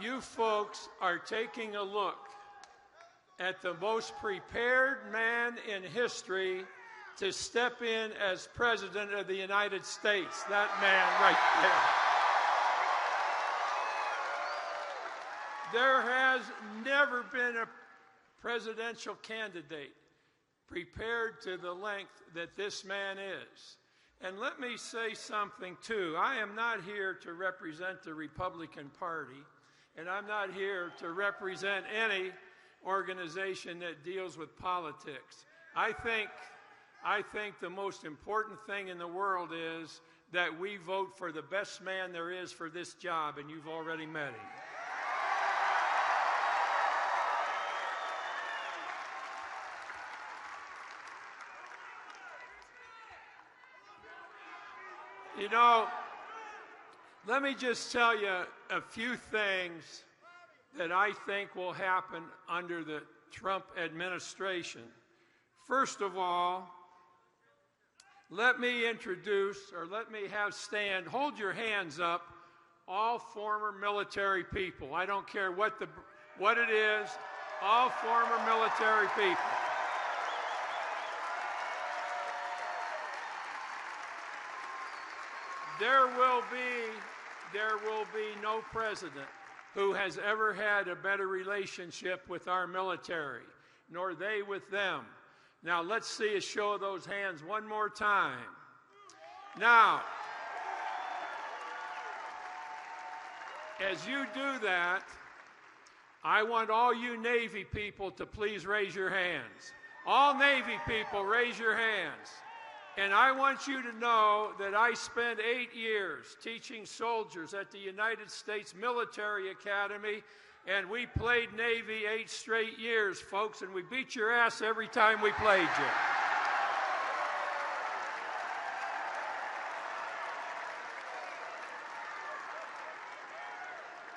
you folks are taking a look at the most prepared man in history to step in as President of the United States. That man right there. There has never been a presidential candidate prepared to the length that this man is. And let me say something, too. I am not here to represent the Republican Party, and I'm not here to represent any organization that deals with politics. I think the most important thing in the world is that we vote for the best man there is for this job, and you've already met him. You know, let me just tell you a few things that I think will happen under the Trump administration. First of all, let me stand, hold your hands up, all former military people. I don't care what it is, all former military people. There will be no president who has ever had a better relationship with our military, nor they with them. Now, let's see a show of those hands one more time. Now, as you do that, I want all you Navy people to please raise your hands. All Navy people, raise your hands. And I want you to know that I spent 8 years teaching soldiers at the United States Military Academy, and we played Navy 8 straight years, folks, and we beat your ass every time we played you.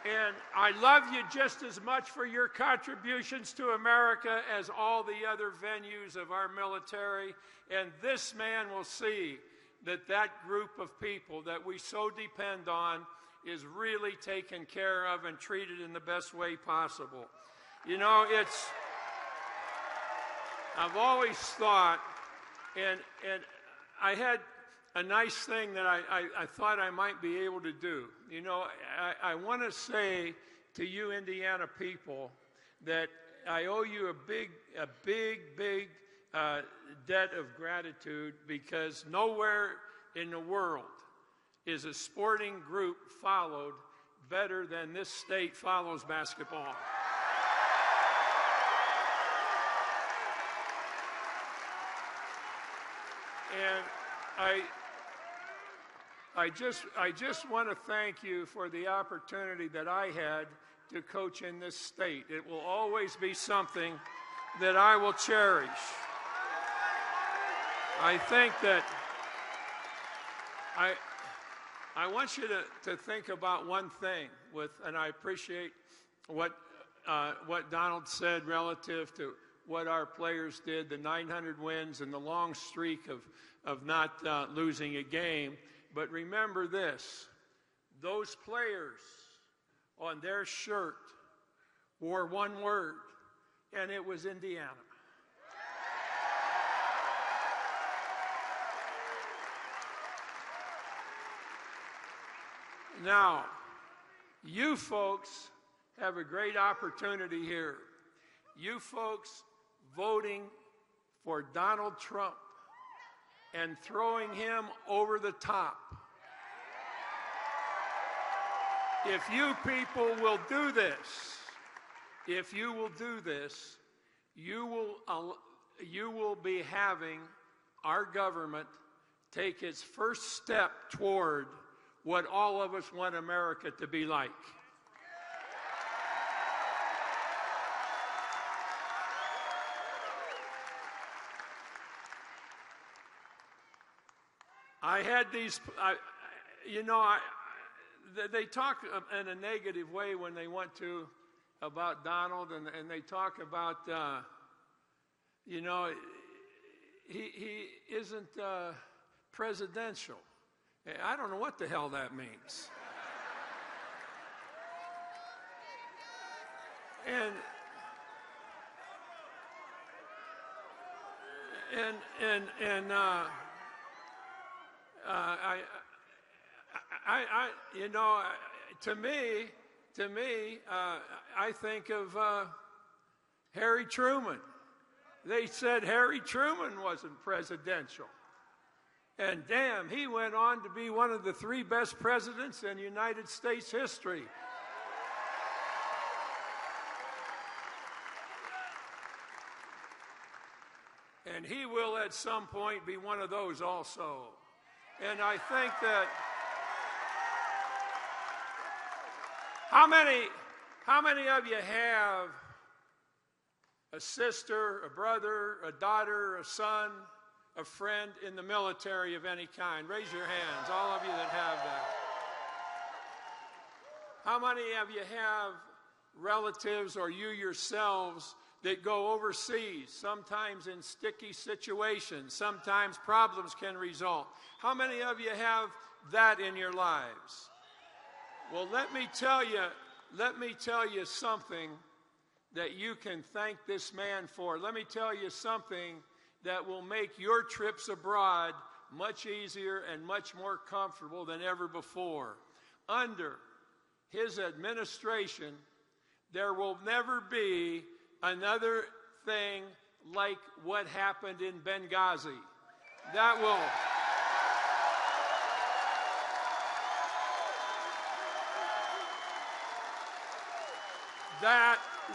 And I love you just as much for your contributions to America as all the other venues of our military. And this man will see that that group of people that we so depend on is really taken care of and treated in the best way possible. You know, I've always thought, and I had a nice thing that I thought I might be able to do. You know, I want to say to you Indiana people that I owe you a big debt of gratitude, because nowhere in the world is a sporting group followed better than this state follows basketball. And I just want to thank you for the opportunity that I had to coach in this state. It will always be something that I will cherish. I think that I want you to think about one thing and I appreciate what Donald said relative to what our players did, the 900 wins and the long streak of not losing a game. But remember this, those players on their shirt wore one word, and it was Indiana. Now, you folks have a great opportunity here. You folks voting for Donald Trump and throwing him over the top. If you people will do this, you will be having our government take its first step toward what all of us want America to be like. I had these, they talk in a negative way when they want to about Donald, and they talk about, he isn't presidential. I don't know what the hell that means. And you know, to me, I think of Harry Truman. They said Harry Truman wasn't presidential. And damn, he went on to be one of the 3 best presidents in United States history. And he will at some point be one of those also. And I think that how many of you have a sister, a brother, a daughter, a son, a friend in the military of any kind? Raise your hands, all of you that have that. How many of you have relatives or you yourselves that go overseas, sometimes in sticky situations, sometimes problems can result? How many of you have that in your lives? Well, let me tell you something that you can thank this man for. Let me tell you something that will make your trips abroad much easier and much more comfortable than ever before. Under his administration, there will never be another thing like what happened in Benghazi. That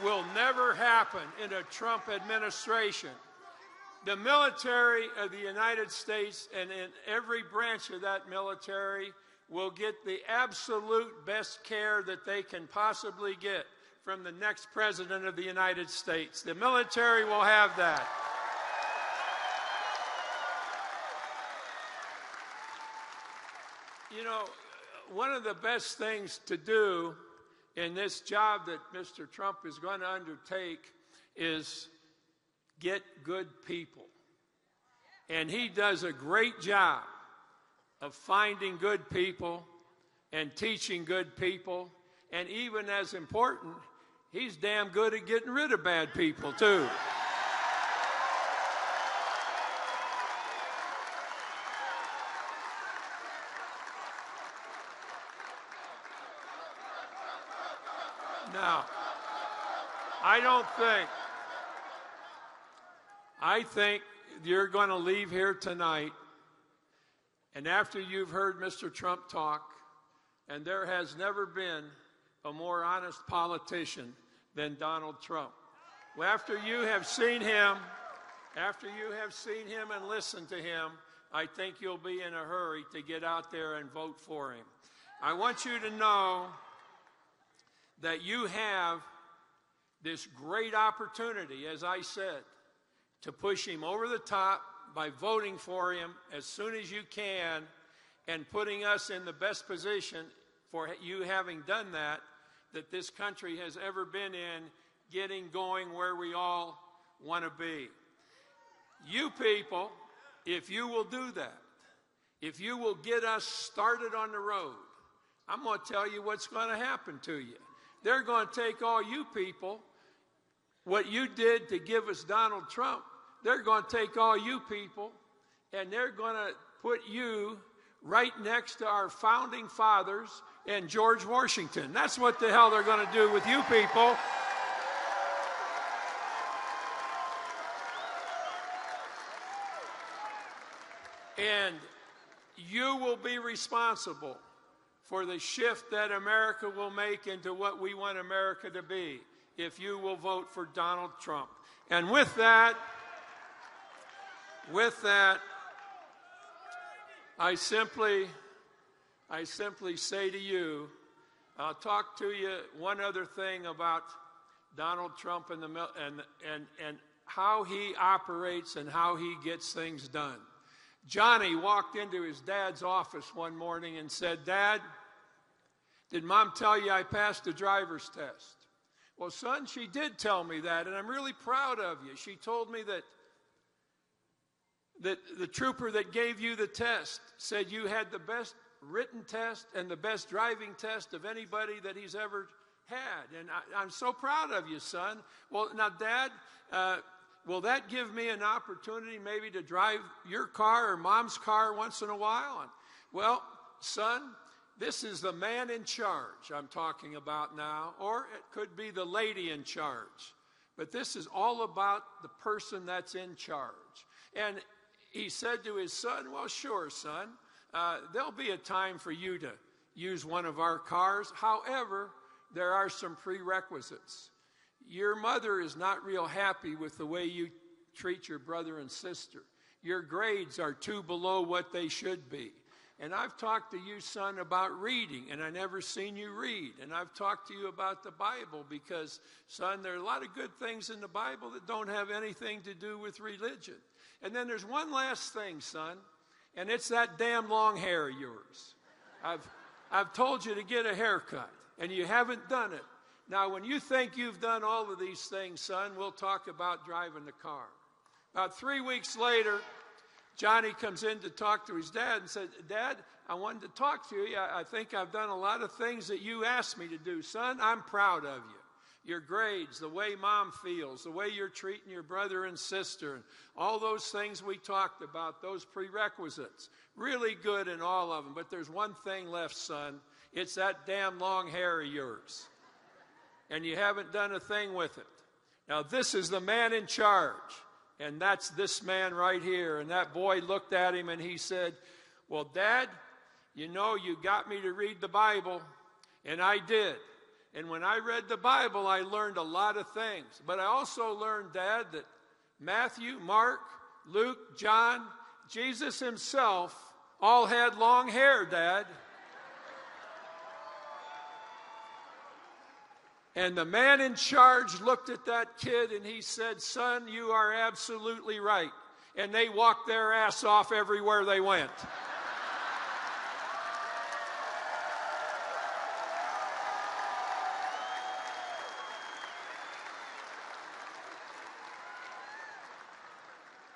will never happen in a Trump administration. The military of the United States, and in every branch of that military, will get the absolute best care that they can possibly get from the next president of the United States. The military will have that. You know, one of the best things to do in this job that Mr. Trump is going to undertake is get good people. And he does a great job of finding good people and teaching good people. And even as important, he's damn good at getting rid of bad people, too. Now, I think you're going to leave here tonight, and after you've heard Mr. Trump talk, and there has never been a more honest politician than Donald Trump. Well, after you have seen him and listened to him, I think you'll be in a hurry to get out there and vote for him. I want you to know that you have this great opportunity, as I said, to push him over the top by voting for him as soon as you can and putting us in the best position for you having done that this country has ever been in, getting going where we all want to be. You people, if you will do that, if you will get us started on the road, I'm going to tell you what's going to happen to you. They're going to take all you people, what you did to give us Donald Trump, they're going to take all you people and they're going to put you right next to our founding fathers and George Washington. That's what the hell they're going to do with you people. And you will be responsible for the shift that America will make into what we want America to be if you will vote for Donald Trump. And with that, I simply say to you, I'll talk to you one other thing about Donald Trump and how he operates and how he gets things done. Johnny walked into his dad's office one morning and said, "Dad, did Mom tell you I passed the driver's test?" "Well, son, she did tell me that, and I'm really proud of you. She told me that the trooper that gave you the test said you had the best written test and the best driving test of anybody that he's ever had. And I'm so proud of you, son. Well, now, Dad, will that give me an opportunity maybe to drive your car or Mom's car once in a while? And, well, son, this is the man in charge I'm talking about now, or it could be the lady in charge. But this is all about the person that's in charge. And he said to his son, well, sure, son, there'll be a time for you to use one of our cars. However, there are some prerequisites. Your mother is not real happy with the way you treat your brother and sister. Your grades are 2 below what they should be. And I've talked to you, son, about reading, and I never seen you read. And I've talked to you about the Bible because, son, there are a lot of good things in the Bible that don't have anything to do with religion. And then there's one last thing, son, and it's that damn long hair of yours. I've told you to get a haircut, and you haven't done it. Now, when you think you've done all of these things, son, we'll talk about driving the car. About 3 weeks later, Johnny comes in to talk to his dad and said, Dad, I wanted to talk to you. I think I've done a lot of things that you asked me to do. Son, I'm proud of you. Your grades, the way Mom feels, the way you're treating your brother and sister, and all those things we talked about, those prerequisites. Really good in all of them. But there's one thing left, son. It's that damn long hair of yours. And you haven't done a thing with it. Now, this is the man in charge. And that's this man right here. And that boy looked at him and he said, well, Dad, you know, you got me to read the Bible. And I did. And when I read the Bible, I learned a lot of things. But I also learned, Dad, that Matthew, Mark, Luke, John, Jesus himself all had long hair, Dad. And the man in charge looked at that kid and he said, son, you are absolutely right. And they walked their ass off everywhere they went.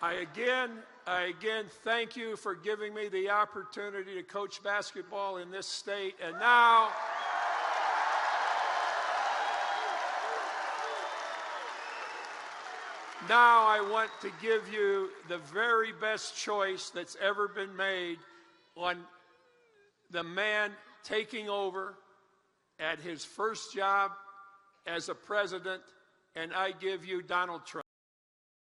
I again thank you for giving me the opportunity to coach basketball in this state. And now I want to give you the very best choice that's ever been made on the man taking over at his first job as a president, and I give you Donald Trump.